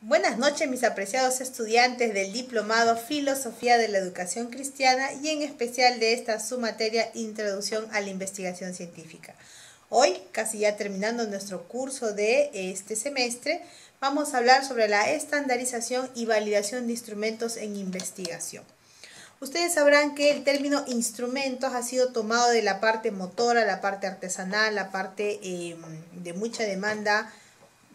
Buenas noches, mis apreciados estudiantes del Diplomado Filosofía de la Educación Cristiana y en especial de esta su materia Introducción a la Investigación Científica. Hoy, casi ya terminando nuestro curso de este semestre, vamos a hablar sobre la estandarización y validación de instrumentos en investigación. Ustedes sabrán que el término instrumentos ha sido tomado de la parte motora, la parte artesanal, la parte de mucha demanda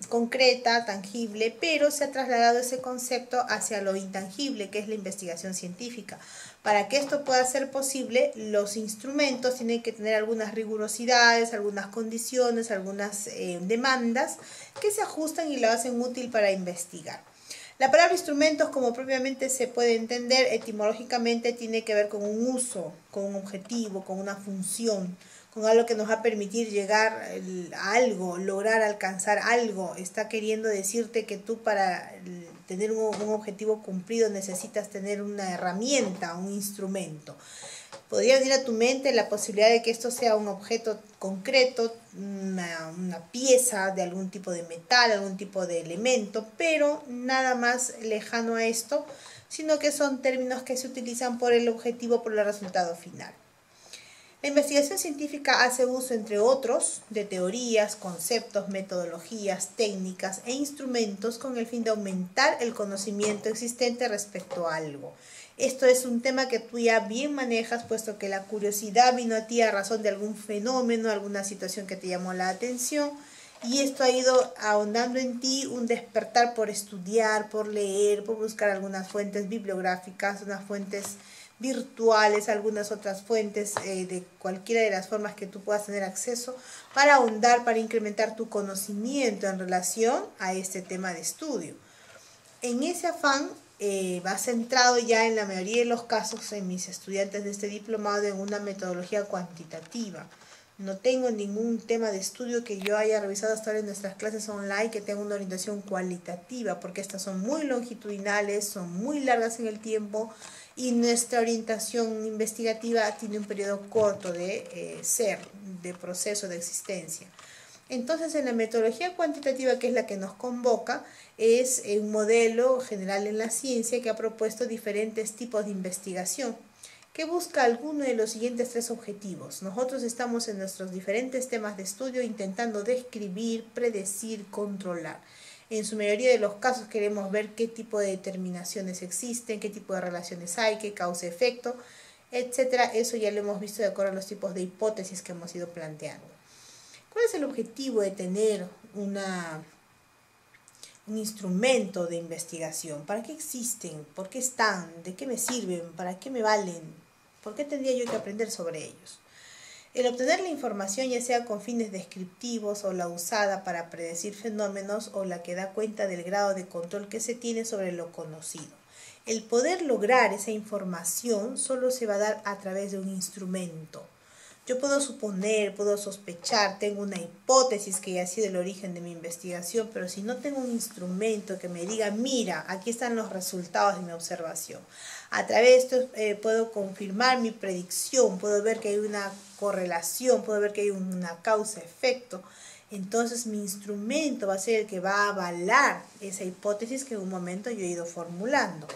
concreta, tangible, pero se ha trasladado ese concepto hacia lo intangible, que es la investigación científica. Para que esto pueda ser posible, los instrumentos tienen que tener algunas rigurosidades, algunas condiciones, algunas demandas que se ajustan y lo hacen útil para investigar. La palabra instrumentos, como propiamente se puede entender, etimológicamente tiene que ver con un uso, con un objetivo, con una función, con algo que nos va a permitir llegar a algo, lograr alcanzar algo. Está queriendo decirte que tú para tener un objetivo cumplido necesitas tener una herramienta, un instrumento. Podría venir a tu mente la posibilidad de que esto sea un objeto concreto, una pieza de algún tipo de metal, algún tipo de elemento, pero nada más lejano a esto, sino que son términos que se utilizan por el objetivo, por el resultado final. La investigación científica hace uso, entre otros, de teorías, conceptos, metodologías, técnicas e instrumentos con el fin de aumentar el conocimiento existente respecto a algo. Esto es un tema que tú ya bien manejas, puesto que la curiosidad vino a ti a razón de algún fenómeno, alguna situación que te llamó la atención, y esto ha ido ahondando en ti un despertar por estudiar, por leer, por buscar algunas fuentes bibliográficas, unas fuentes virtuales, algunas otras fuentes de cualquiera de las formas que tú puedas tener acceso para ahondar, para incrementar tu conocimiento en relación a este tema de estudio. En ese afán va centrado ya en la mayoría de los casos en mis estudiantes de este diplomado en una metodología cuantitativa. No tengo ningún tema de estudio que yo haya revisado hasta ahora en nuestras clases online que tenga una orientación cualitativa, porque estas son muy longitudinales, son muy largas en el tiempo y nuestra orientación investigativa tiene un periodo corto de de proceso, de existencia. Entonces, en la metodología cuantitativa, que es la que nos convoca, es un modelo general en la ciencia que ha propuesto diferentes tipos de investigación, que busca alguno de los siguientes tres objetivos. Nosotros estamos en nuestros diferentes temas de estudio intentando describir, predecir, controlar. En su mayoría de los casos queremos ver qué tipo de determinaciones existen, qué tipo de relaciones hay, qué causa-efecto, etcétera. Eso ya lo hemos visto de acuerdo a los tipos de hipótesis que hemos ido planteando. ¿Cuál es el objetivo de tener un instrumento de investigación? ¿Para qué existen? ¿Por qué están? ¿De qué me sirven? ¿Para qué me valen? ¿Por qué tendría yo que aprender sobre ellos? El obtener la información, ya sea con fines descriptivos o la usada para predecir fenómenos o la que da cuenta del grado de control que se tiene sobre lo conocido. El poder lograr esa información solo se va a dar a través de un instrumento. Yo puedo suponer, puedo sospechar, tengo una hipótesis que ya ha sido el origen de mi investigación, pero si no tengo un instrumento que me diga, mira, aquí están los resultados de mi observación. A través de esto puedo confirmar mi predicción, puedo ver que hay una correlación, puedo ver que hay una causa-efecto. Entonces mi instrumento va a ser el que va a avalar esa hipótesis que en un momento yo he ido formulando.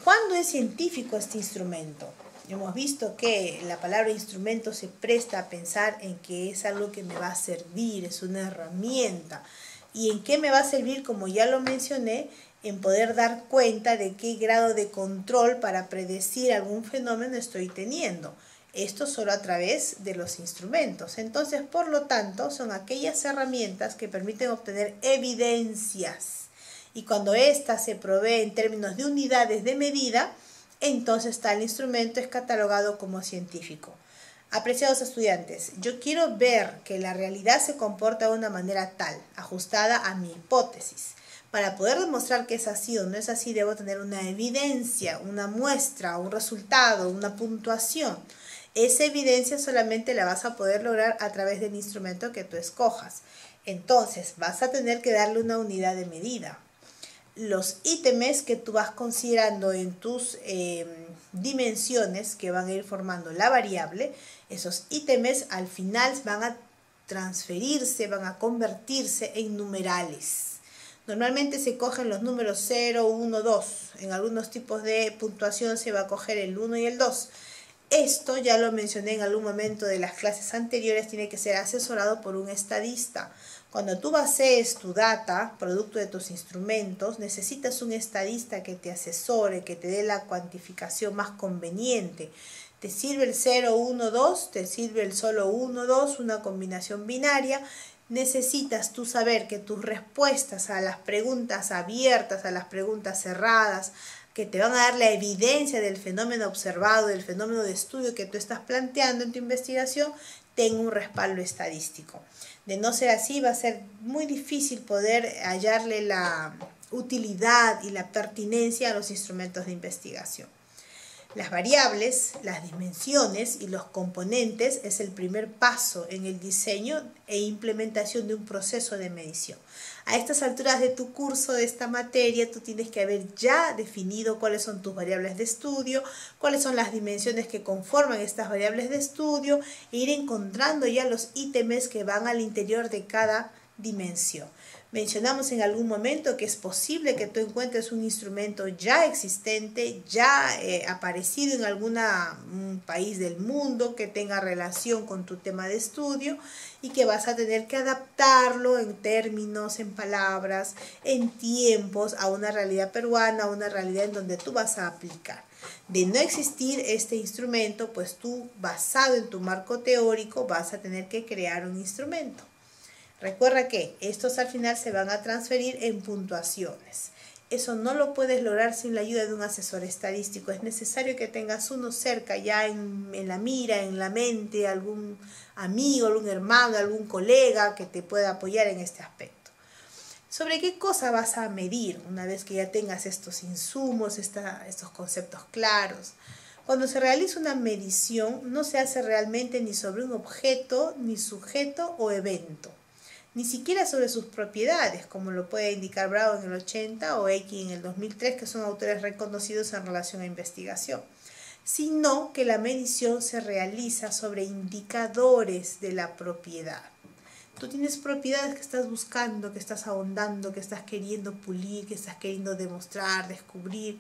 ¿Cuándo es científico este instrumento? Hemos visto que la palabra instrumento se presta a pensar en que es algo que me va a servir, es una herramienta. ¿Y en qué me va a servir? Como ya lo mencioné, en poder dar cuenta de qué grado de control para predecir algún fenómeno estoy teniendo. Esto solo a través de los instrumentos. Entonces, por lo tanto, son aquellas herramientas que permiten obtener evidencias. Y cuando ésta se provee en términos de unidades de medida, entonces tal instrumento es catalogado como científico. Apreciados estudiantes, yo quiero ver que la realidad se comporta de una manera tal, ajustada a mi hipótesis. Para poder demostrar que es así o no es así, debo tener una evidencia, una muestra, un resultado, una puntuación. Esa evidencia solamente la vas a poder lograr a través del instrumento que tú escojas. Entonces, vas a tener que darle una unidad de medida. Los ítems que tú vas considerando en tus dimensiones que van a ir formando la variable, esos ítems al final van a transferirse, van a convertirse en numerales. Normalmente se cogen los números 0, 1, 2. En algunos tipos de puntuación se va a coger el 1 y el 2. Esto, ya lo mencioné en algún momento de las clases anteriores, tiene que ser asesorado por un estadista. Cuando tú bases tu data, producto de tus instrumentos, necesitas un estadista que te asesore, que te dé la cuantificación más conveniente. ¿Te sirve el 0, 1, 2? ¿Te sirve el solo 1, 2? Una combinación binaria. Necesitas tú saber que tus respuestas a las preguntas abiertas, a las preguntas cerradas, que te van a dar la evidencia del fenómeno observado, del fenómeno de estudio que tú estás planteando en tu investigación, tenga un respaldo estadístico. De no ser así, va a ser muy difícil poder hallarle la utilidad y la pertinencia a los instrumentos de investigación. Las variables, las dimensiones y los componentes es el primer paso en el diseño e implementación de un proceso de medición. A estas alturas de tu curso, de esta materia, tú tienes que haber ya definido cuáles son tus variables de estudio, cuáles son las dimensiones que conforman estas variables de estudio e ir encontrando ya los ítems que van al interior de cada dimensión. Mencionamos en algún momento que es posible que tú encuentres un instrumento ya existente, ya aparecido en algún país del mundo que tenga relación con tu tema de estudio y que vas a tener que adaptarlo en términos, en palabras, en tiempos a una realidad peruana, a una realidad en donde tú vas a aplicar. De no existir este instrumento, pues tú, basado en tu marco teórico, vas a tener que crear un instrumento. Recuerda que estos al final se van a transferir en puntuaciones. Eso no lo puedes lograr sin la ayuda de un asesor estadístico. Es necesario que tengas uno cerca, ya en la mira, en la mente, algún amigo, algún hermano, algún colega que te pueda apoyar en este aspecto. ¿Sobre qué cosa vas a medir una vez que ya tengas estos insumos, estos conceptos claros? Cuando se realiza una medición, no se hace realmente ni sobre un objeto, ni sujeto o evento, ni siquiera sobre sus propiedades, como lo puede indicar Bravo en el 80 o X en el 2003, que son autores reconocidos en relación a investigación, sino que la medición se realiza sobre indicadores de la propiedad. Tú tienes propiedades que estás buscando, que estás ahondando, que estás queriendo pulir, que estás queriendo demostrar, descubrir.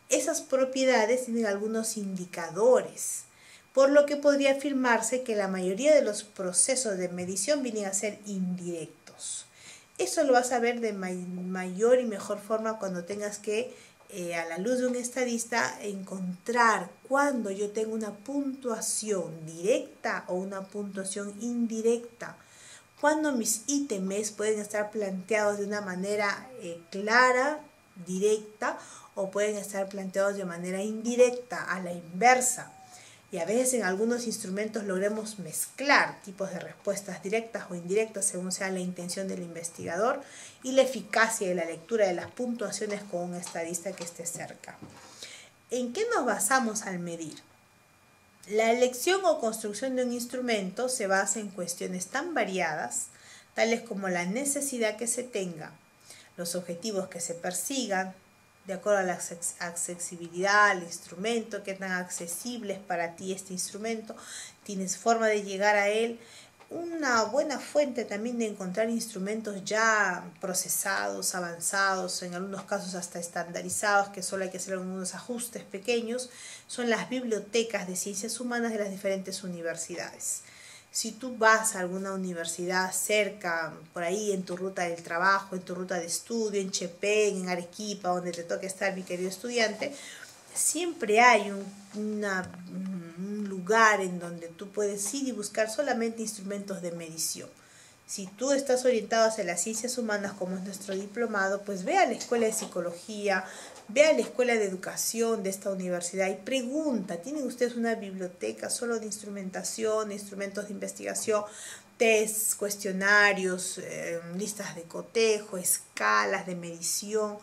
Esas propiedades tienen algunos indicadores, por lo que podría afirmarse que la mayoría de los procesos de medición vienen a ser indirectos. Eso lo vas a ver de mayor y mejor forma cuando tengas que, a la luz de un estadista, encontrar cuando yo tengo una puntuación directa o una puntuación indirecta, cuando mis ítems pueden estar planteados de una manera clara, directa, o pueden estar planteados de manera indirecta, a la inversa. Y a veces en algunos instrumentos logremos mezclar tipos de respuestas directas o indirectas según sea la intención del investigador y la eficacia de la lectura de las puntuaciones con un estadista que esté cerca. ¿En qué nos basamos al medir? La elección o construcción de un instrumento se basa en cuestiones tan variadas, tales como la necesidad que se tenga, los objetivos que se persigan, de acuerdo a la accesibilidad al instrumento, qué tan accesible es para ti este instrumento, tienes forma de llegar a él. Una buena fuente también de encontrar instrumentos ya procesados, avanzados, en algunos casos hasta estandarizados, que solo hay que hacer algunos ajustes pequeños, son las bibliotecas de ciencias humanas de las diferentes universidades. Si tú vas a alguna universidad cerca, por ahí en tu ruta del trabajo, en tu ruta de estudio, en Chepén, en Arequipa, donde te toque estar, mi querido estudiante, siempre hay un lugar en donde tú puedes ir y buscar solamente instrumentos de medición. Si tú estás orientado hacia las ciencias humanas, como es nuestro diplomado, pues ve a la escuela de psicología, ve a la escuela de educación de esta universidad y pregunta, ¿tienen ustedes una biblioteca solo de instrumentación, de instrumentos de investigación, tests, cuestionarios, listas de cotejo, escalas de medición?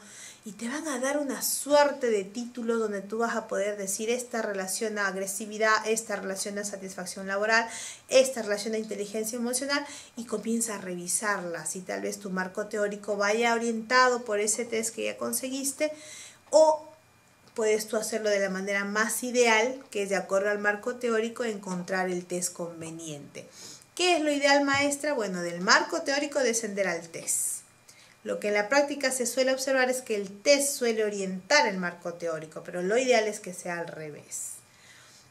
Y te van a dar una suerte de títulos donde tú vas a poder decir esta relaciona agresividad, esta relaciona satisfacción laboral, esta relaciona inteligencia emocional, y comienza a revisarlas. Y tal vez tu marco teórico vaya orientado por ese test que ya conseguiste, o puedes tú hacerlo de la manera más ideal, que es de acuerdo al marco teórico, encontrar el test conveniente. ¿Qué es lo ideal, maestra? Bueno, del marco teórico descender al test. Lo que en la práctica se suele observar es que el test suele orientar el marco teórico, pero lo ideal es que sea al revés.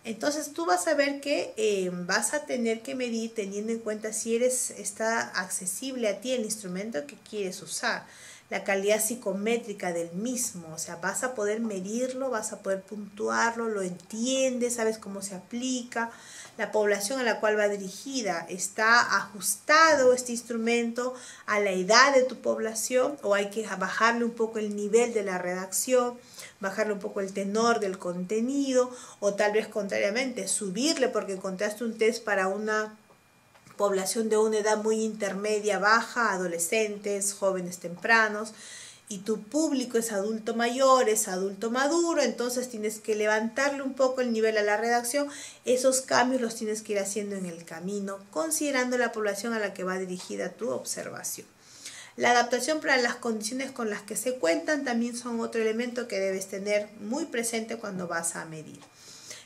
Entonces tú vas a ver que vas a tener que medir teniendo en cuenta si está accesible a ti el instrumento que quieres usar, la calidad psicométrica del mismo, o sea, vas a poder medirlo, vas a poder puntuarlo, lo entiendes, sabes cómo se aplica, la población a la cual va dirigida, está ajustado este instrumento a la edad de tu población o hay que bajarle un poco el nivel de la redacción, bajarle un poco el tenor del contenido o tal vez contrariamente subirle porque encontraste un test para una población de una edad muy intermedia, baja, adolescentes, jóvenes tempranos, y tu público es adulto mayor, es adulto maduro, entonces tienes que levantarle un poco el nivel a la redacción. Esos cambios los tienes que ir haciendo en el camino, considerando la población a la que va dirigida tu observación. La adaptación para las condiciones con las que se cuentan también son otro elemento que debes tener muy presente cuando vas a medir.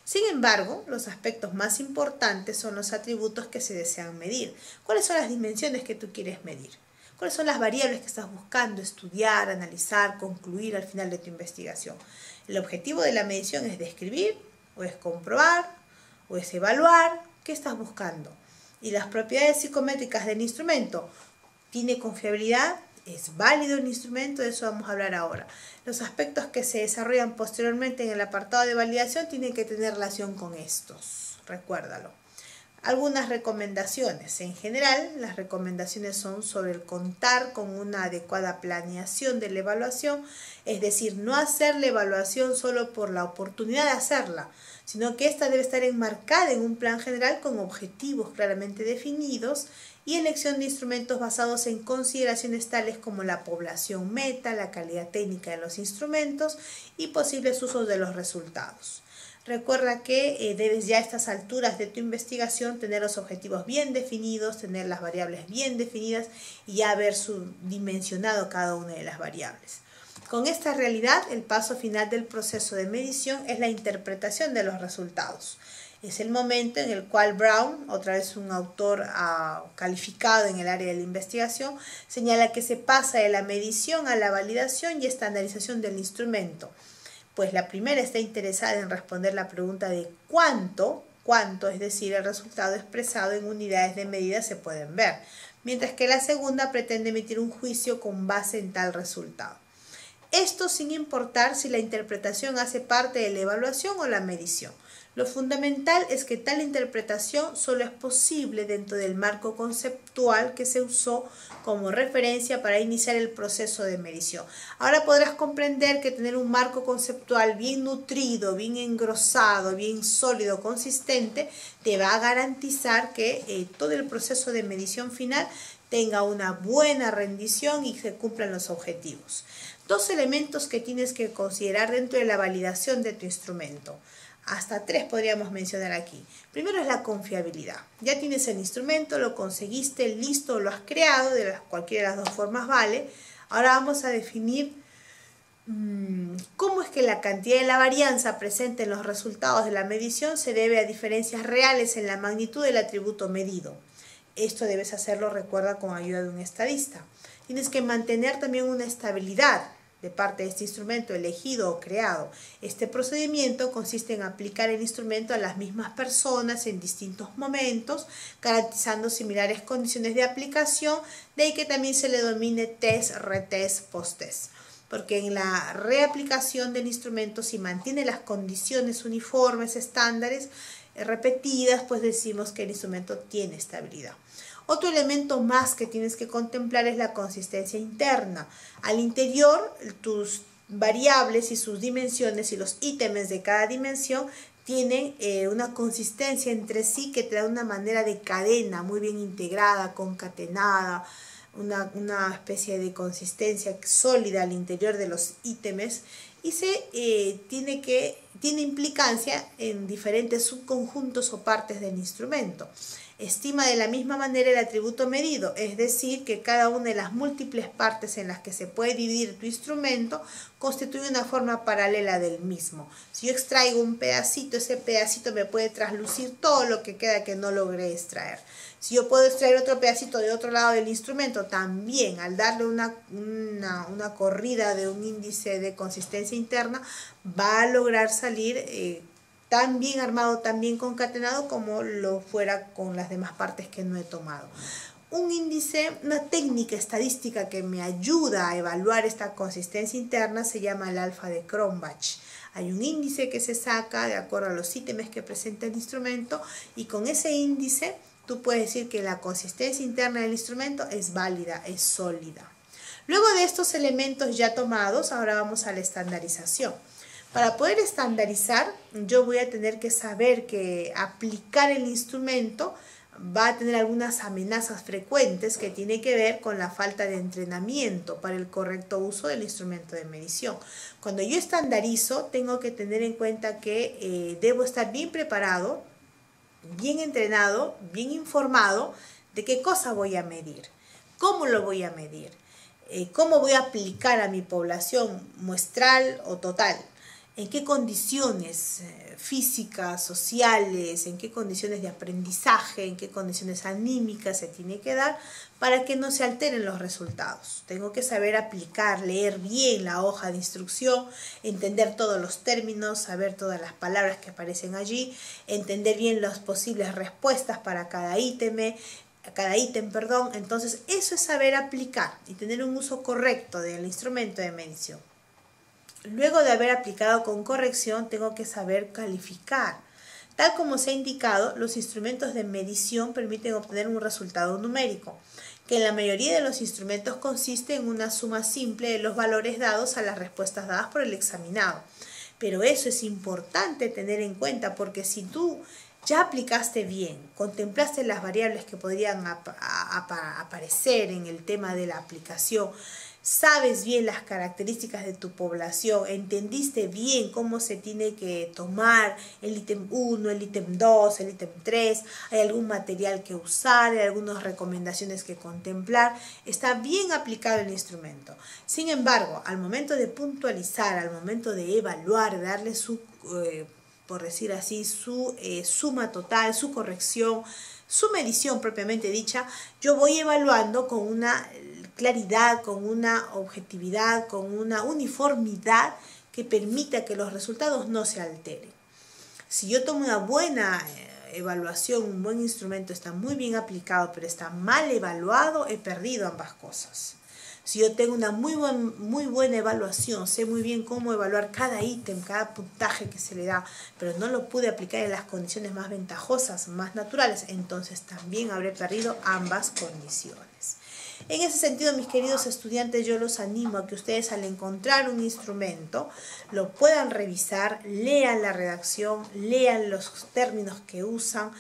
Sin embargo, los aspectos más importantes son los atributos que se desean medir. ¿Cuáles son las dimensiones que tú quieres medir? ¿Cuáles son las variables que estás buscando estudiar, analizar, concluir al final de tu investigación? El objetivo de la medición es describir, o es comprobar, o es evaluar. ¿Qué estás buscando? Y las propiedades psicométricas del instrumento. ¿Tiene confiabilidad? ¿Es válido el instrumento? De eso vamos a hablar ahora. Los aspectos que se desarrollan posteriormente en el apartado de validación tienen que tener relación con estos. Recuérdalo. Algunas recomendaciones. En general, las recomendaciones son sobre el contar con una adecuada planeación de la evaluación, es decir, no hacer la evaluación solo por la oportunidad de hacerla, sino que esta debe estar enmarcada en un plan general con objetivos claramente definidos y elección de instrumentos basados en consideraciones tales como la población meta, la calidad técnica de los instrumentos y posibles usos de los resultados. Recuerda que debes ya a estas alturas de tu investigación tener los objetivos bien definidos, tener las variables bien definidas y ya haber subdimensionado cada una de las variables. Con esta realidad, el paso final del proceso de medición es la interpretación de los resultados. Es el momento en el cual Brown, otra vez un autor calificado en el área de la investigación, señala que se pasa de la medición a la validación y estandarización del instrumento. Pues la primera está interesada en responder la pregunta de cuánto, es decir, el resultado expresado en unidades de medida se pueden ver, mientras que la segunda pretende emitir un juicio con base en tal resultado. Esto sin importar si la interpretación hace parte de la evaluación o la medición. Lo fundamental es que tal interpretación solo es posible dentro del marco conceptual que se usó como referencia para iniciar el proceso de medición. Ahora podrás comprender que tener un marco conceptual bien nutrido, bien engrosado, bien sólido, consistente, te va a garantizar que todo el proceso de medición final tenga una buena rendición y se cumplan los objetivos. Dos elementos que tienes que considerar dentro de la validación de tu instrumento. Hasta 3 podríamos mencionar aquí. Primero es la confiabilidad. Ya tienes el instrumento, lo conseguiste, listo, lo has creado, cualquiera de las dos formas vale. Ahora vamos a definir cómo es que la cantidad de la varianza presente en los resultados de la medición se debe a diferencias reales en la magnitud del atributo medido. Esto debes hacerlo, recuerda, con ayuda de un estadista. Tienes que mantener también una estabilidad de parte de este instrumento elegido o creado. Este procedimiento consiste en aplicar el instrumento a las mismas personas en distintos momentos, garantizando similares condiciones de aplicación, de ahí que también se le domine test, retest, post-test. Porque en la reaplicación del instrumento, si mantiene las condiciones uniformes, estándares, repetidas, pues decimos que el instrumento tiene estabilidad. Otro elemento más que tienes que contemplar es la consistencia interna. Al interior, tus variables y sus dimensiones y los ítems de cada dimensión tienen una consistencia entre sí que te da una manera de cadena muy bien integrada, concatenada, una especie de consistencia sólida al interior de los ítems y tiene implicancia en diferentes subconjuntos o partes del instrumento. Estima de la misma manera el atributo medido, es decir, que cada una de las múltiples partes en las que se puede dividir tu instrumento constituye una forma paralela del mismo. Si yo extraigo un pedacito, ese pedacito me puede traslucir todo lo que queda que no logré extraer. Si yo puedo extraer otro pedacito de otro lado del instrumento, también al darle una corrida de un índice de consistencia interna, va a lograr salir tan bien armado, tan bien concatenado como lo fuera con las demás partes que no he tomado. Un índice, una técnica estadística que me ayuda a evaluar esta consistencia interna se llama el alfa de Cronbach. Hay un índice que se saca de acuerdo a los ítems que presenta el instrumento y con ese índice tú puedes decir que la consistencia interna del instrumento es válida, es sólida. Luego de estos elementos ya tomados, ahora vamos a la estandarización. Para poder estandarizar, yo voy a tener que saber que aplicar el instrumento va a tener algunas amenazas frecuentes que tiene que ver con la falta de entrenamiento para el correcto uso del instrumento de medición. Cuando yo estandarizo, tengo que tener en cuenta que debo estar bien preparado, bien entrenado, bien informado de qué cosa voy a medir, cómo lo voy a medir, cómo voy a aplicar a mi población muestral o total. En qué condiciones físicas, sociales, en qué condiciones de aprendizaje, en qué condiciones anímicas se tiene que dar para que no se alteren los resultados. Tengo que saber aplicar, leer bien la hoja de instrucción, entender todos los términos, saber todas las palabras que aparecen allí, entender bien las posibles respuestas para cada ítem, Entonces, eso es saber aplicar y tener un uso correcto del instrumento de medición. Luego de haber aplicado con corrección, tengo que saber calificar. Tal como se ha indicado, los instrumentos de medición permiten obtener un resultado numérico, que en la mayoría de los instrumentos consiste en una suma simple de los valores dados a las respuestas dadas por el examinado. Pero eso es importante tener en cuenta porque si tú ya aplicaste bien, contemplaste las variables que podrían aparecer en el tema de la aplicación, sabes bien las características de tu población, entendiste bien cómo se tiene que tomar el ítem 1, el ítem 2, el ítem 3, hay algún material que usar, hay algunas recomendaciones que contemplar, está bien aplicado el instrumento. Sin embargo, al momento de puntualizar, al momento de evaluar, darle su, por decir así, su suma total, su corrección, su medición propiamente dicha, yo voy evaluando con una claridad, con una objetividad, con una uniformidad que permita que los resultados no se alteren. Si yo tomo una buena evaluación, un buen instrumento está muy bien aplicado, pero está mal evaluado, he perdido ambas cosas. Si yo tengo una muy buena evaluación, sé muy bien cómo evaluar cada ítem, cada puntaje que se le da, pero no lo pude aplicar en las condiciones más ventajosas, más naturales, entonces también habré perdido ambas condiciones. En ese sentido, mis queridos estudiantes, yo los animo a que ustedes al encontrar un instrumento lo puedan revisar, lean la redacción, lean los términos que usan,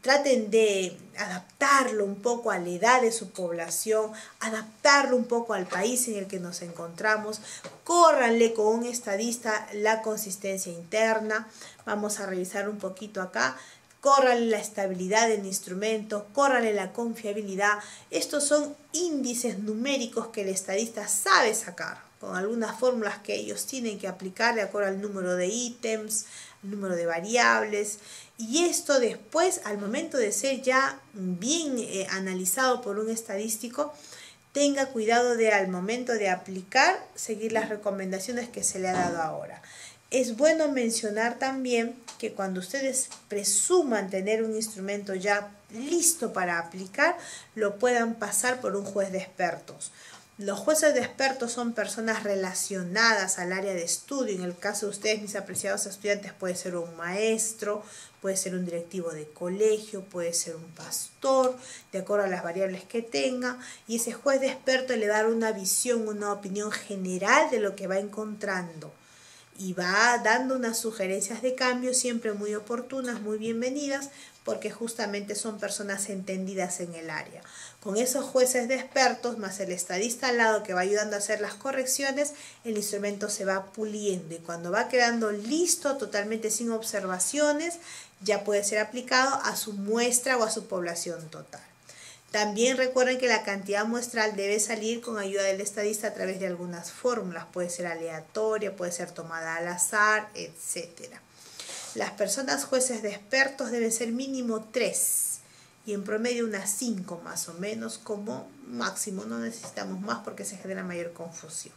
traten de adaptarlo un poco a la edad de su población, adaptarlo un poco al país en el que nos encontramos, córranle con un estadista la consistencia interna, vamos a revisar un poquito acá, córranle la estabilidad del instrumento, córranle la confiabilidad. Estos son índices numéricos que el estadista sabe sacar, con algunas fórmulas que ellos tienen que aplicar de acuerdo al número de ítems, el número de variables. Y esto después, al momento de ser ya bien analizado por un estadístico, tenga cuidado de al momento de aplicar, seguir las recomendaciones que se le ha dado ahora. Es bueno mencionar también que cuando ustedes presuman tener un instrumento ya listo para aplicar, lo puedan pasar por un juez de expertos. Los jueces de expertos son personas relacionadas al área de estudio. En el caso de ustedes, mis apreciados estudiantes, puede ser un maestro, puede ser un directivo de colegio, puede ser un pastor, de acuerdo a las variables que tenga. Y ese juez de expertos le dará una visión, una opinión general de lo que va encontrando. Y va dando unas sugerencias de cambio siempre muy oportunas, muy bienvenidas, porque justamente son personas entendidas en el área. Con esos jueces de expertos más el estadista al lado que va ayudando a hacer las correcciones, el instrumento se va puliendo y cuando va quedando listo, totalmente sin observaciones, ya puede ser aplicado a su muestra o a su población total. También recuerden que la cantidad muestral debe salir con ayuda del estadista a través de algunas fórmulas. Puede ser aleatoria, puede ser tomada al azar, etc. Las personas jueces de expertos deben ser mínimo 3 y en promedio unas 5 más o menos como máximo. No necesitamos más porque se genera mayor confusión.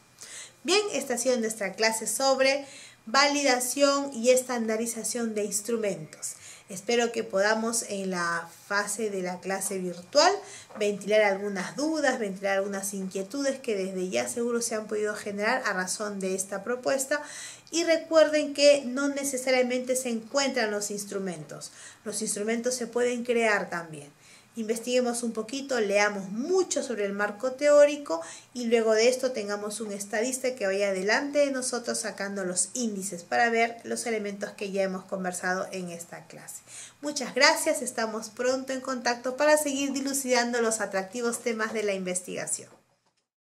Bien, esta ha sido nuestra clase sobre validación y estandarización de instrumentos. Espero que podamos en la fase de la clase virtual ventilar algunas dudas, ventilar algunas inquietudes que desde ya seguro se han podido generar a razón de esta propuesta. Y recuerden que no necesariamente se encuentran los instrumentos se pueden crear también. Investiguemos un poquito, leamos mucho sobre el marco teórico y luego de esto tengamos un estadista que vaya delante de nosotros sacando los índices para ver los elementos que ya hemos conversado en esta clase. Muchas gracias, estamos pronto en contacto para seguir dilucidando los atractivos temas de la investigación.